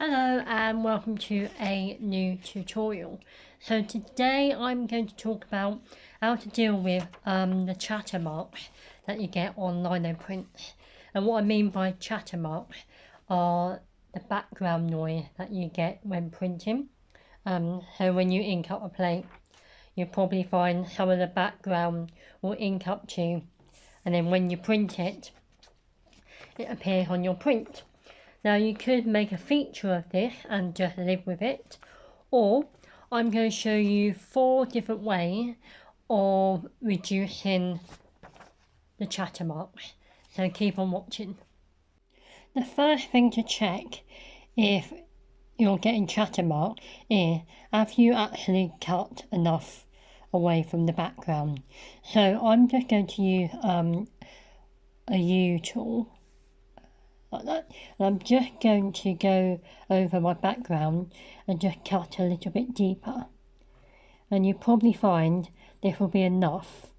Hello and welcome to a new tutorial. So today I'm going to talk about how to deal with the chatter marks that you get on Lino Prints. And what I mean by chatter marks are the background noise that you get when printing. So when you ink up a plate, you'll probably find some of the background will ink up to, and then when you print it, it appears on your print. Now you could make a feature of this and just live with it, or I'm going to show you 4 different ways of reducing the chatter marks, so keep on watching. The first thing to check if you're getting chatter mark is have you actually cut enough away from the background. So I'm just going to use a U tool like that, and I'm just going to go over my background and just cut a little bit deeper, and you probably find this will be enough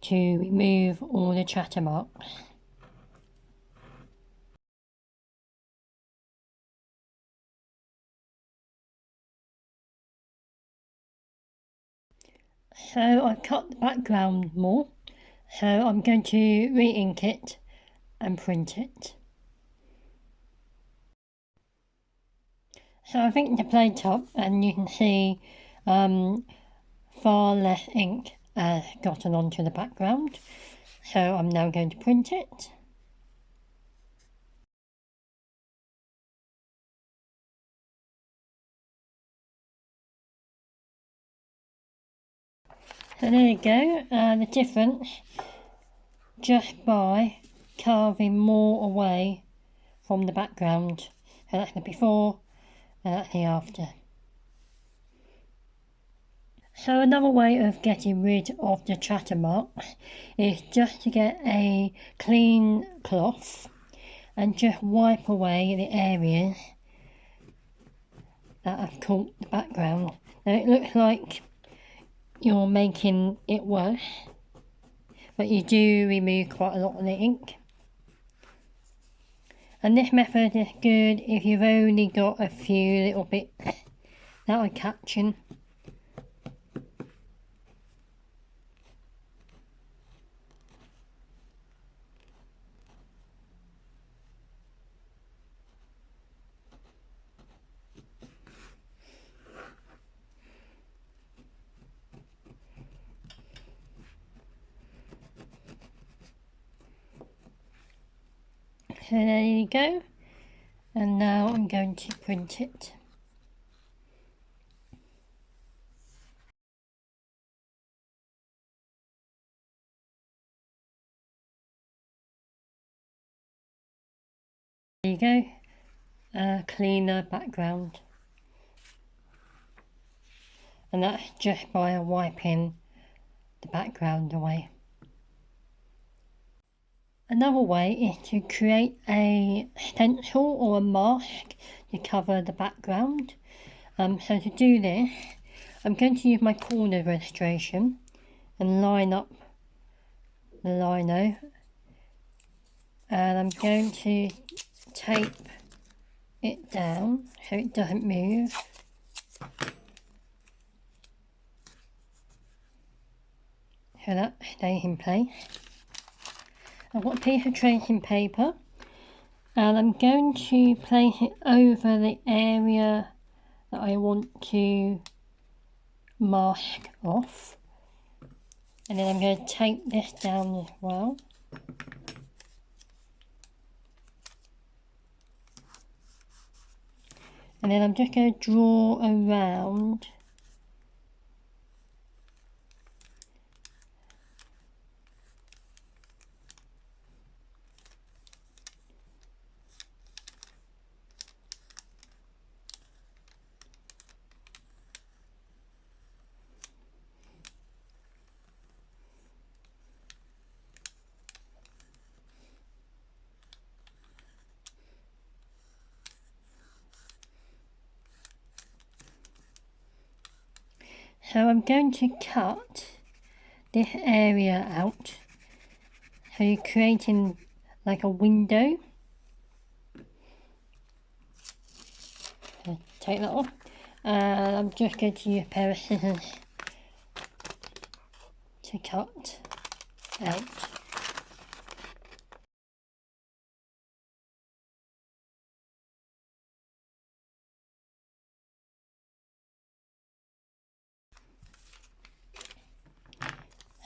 to remove all the chatter marks. So I've cut the background more, so I'm going to re-ink it and print it. So I've inked the plate up and you can see far less ink has gotten onto the background. So I'm now going to print it. So there you go, the difference just by carving more away from the background. So that's the before and that's the after. So another way of getting rid of the chatter marks is just to get a clean cloth and just wipe away the areas that have caught the background. Now it looks like you're making it worse, but you do remove quite a lot of the ink. And this method is good if you've only got a few little bits that are catching. So there you go, and now I'm going to print it. There you go, a cleaner background, and that's just by wiping the background away. Another way is to create a stencil or a mask to cover the background. So to do this, I'm going to use my corner registration and line up the lino, and I'm going to tape it down so it doesn't move. So that stays in place. I've got a piece of tracing paper and I'm going to place it over the area that I want to mask off, and then I'm going to tape this down as well. And then I'm just going to draw around So I'm going to cut this area out, so you're creating like a window. So take that off, and I'm just going to use a pair of scissors to cut out.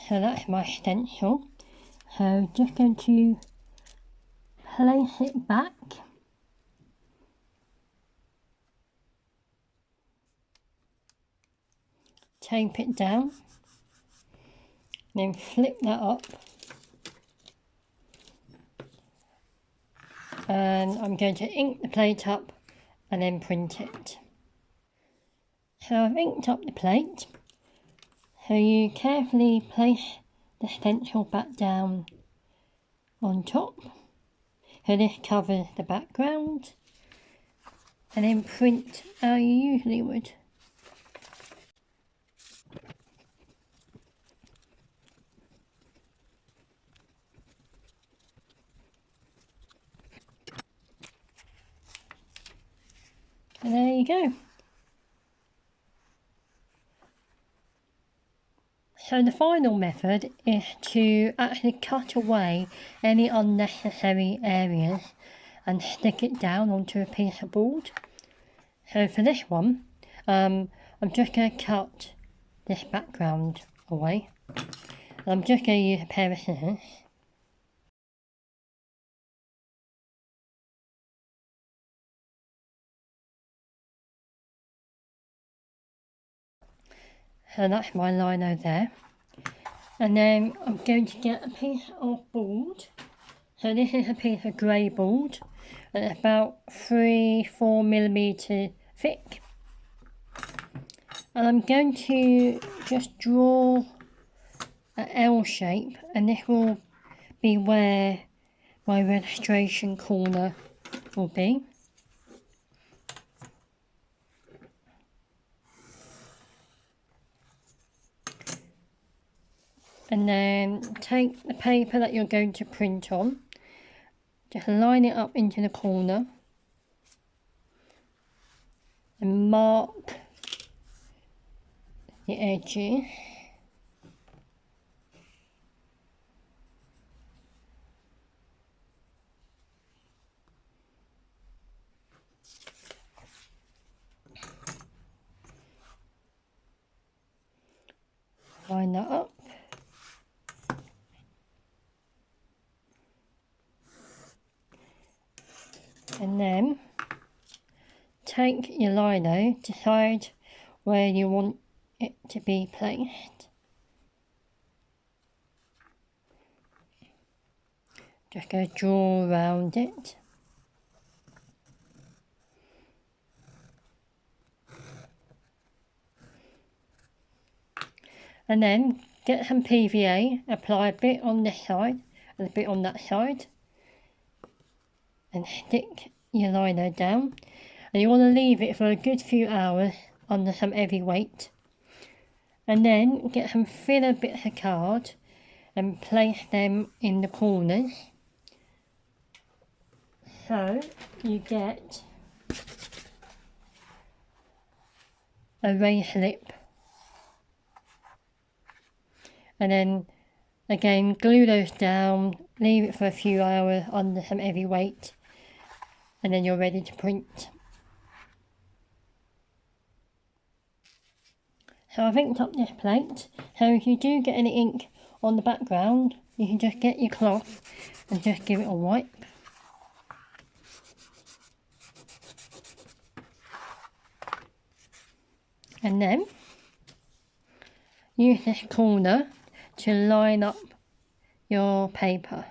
So that's my stencil. So just going to place it back. Tape it down. Then flip that up. And I'm going to ink the plate up and then print it. So I've inked up the plate. So you carefully place the stencil back down on top. So this covers the background. And then print how you usually would. And there you go. So the final method is to actually cut away any unnecessary areas and stick it down onto a piece of board. So for this one, I'm just going to cut this background away. I'm just going to use a pair of scissors. So that's my lino there. And then I'm going to get a piece of board. So this is a piece of grey board. And it's about 3-4 millimetres thick. And I'm going to just draw an L shape. And this will be where my registration corner will be. And then take the paper that you're going to print on, just line it up into the corner and mark the edges. Line that up. And then take your lino, decide where you want it to be placed. Just go draw around it. And then get some PVA, apply a bit on this side and a bit on that side. And stick your lino down. And you want to leave it for a good few hours under some heavy weight. And then get some thinner bits of card and place them in the corners. So you get a raised lip. And then again glue those down, leave it for a few hours under some heavy weight, and then you're ready to print. So I've inked up this plate, so if you do get any ink on the background, you can just get your cloth and just give it a wipe. And then use this corner to line up your paper.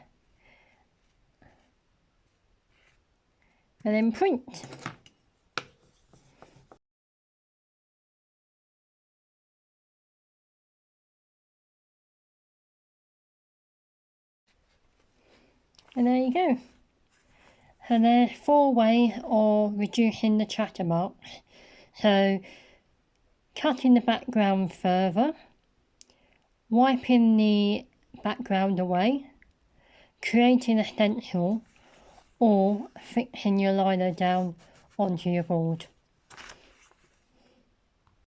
And then print. And there you go. So there's 4 ways of reducing the chatter marks. So cutting the background further, wiping the background away, creating a stencil, or fixing your lino down onto your board.